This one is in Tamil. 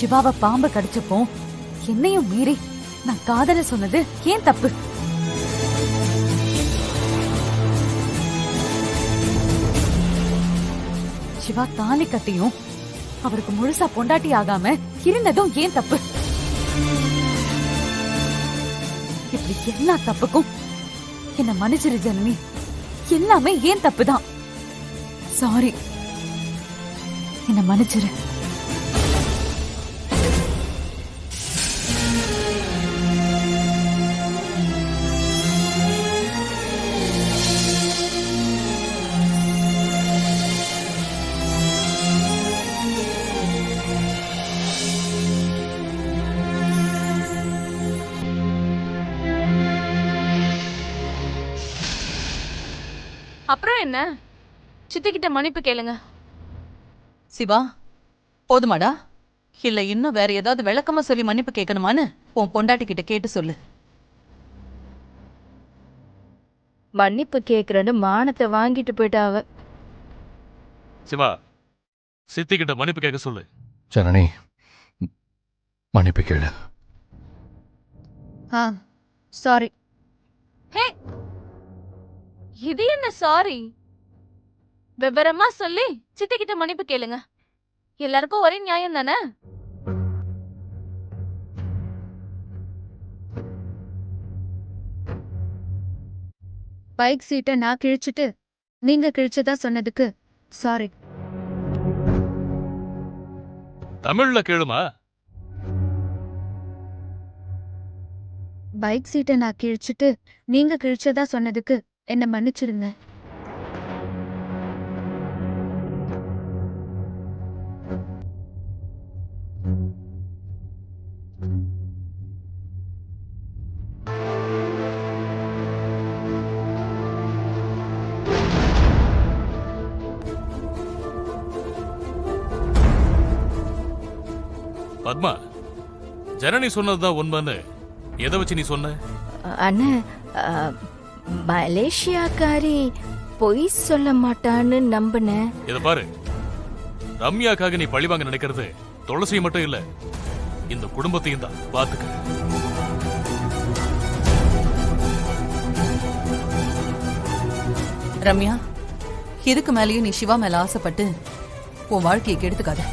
சிவாவை பாம்பு கடிச்சப்போ என்னையும் மீறி நான் காதல சொன்னது ஏன் தப்பு? சிவா தாலி கட்டியும் அவருக்கு முழுசா பொண்டாட்டி ஆகாம இருந்ததும் ஏன் தப்பு? இப்படி எல்லா தப்புக்கும் என்ன மன்னிச்சிரு ஜனனி. எல்லாமே ஏன் தப்புதான். சாரி, என்ன மன்னிச்சிரு. அப்புறம் என்ன, சித்திக்கிட்ட மன்னிப்பு கேளுங்க. சிவா, போதுமாடா? இல்ல இன்னும் வேற ஏதாவது விளக்கமா சொல்லி மன்னிப்பு கேட்கணுமான்னு உன் பொண்டாட்டி கிட்ட கேட்டு சொல்லு. மன்னிப்பு கேக்குறேன்னு மானத்தை வாங்கிட்டு போயிட்டாவ. சிவா, சித்திக்கிட்ட மன்னிப்பு கேட்க சொல்லு. ஜனனி, மன்னிப்பு கேளு. சாரி. ஹே, இது என்ன சாரி? விவரமா சொல்லி சித்திக்கிட்ட மன்னிப்பு கேளுங்க. எல்லாருக்கும் ஒரே நியாயம் தானே? பைக் சீட்டை நான் கிழிச்சிட்டு நீங்க கிழிச்சதா சொன்னதுக்கு சாரி. தமிழ்ல கேளுமா? பைக் சீட்டை நான் கிழிச்சிட்டு நீங்க கிழிச்சதா சொன்னதுக்கு என்ன மன்னிச்சிடுங்க. பத்மா, ஜனனி சொன்னதுதான் உண்மைன்னு எதை வச்சு நீ சொன்ன? அண்ணா, மலேசியாக்காரி பொய் சொல்ல மாட்டான்னு நம்பினேன். இத பாரு, ரம்யாக்காக நீ பழிவாங்க நினைக்கிறது துளசியை மட்டும் இல்ல, இந்த குடும்பத்தையும் தான். பாத்துக்க. ரம்யா, இதுக்கு மேலேயும் நீ சிவா மேல ஆசைப்பட்டு உன் வாழ்க்கையை கெடுத்துக்காத.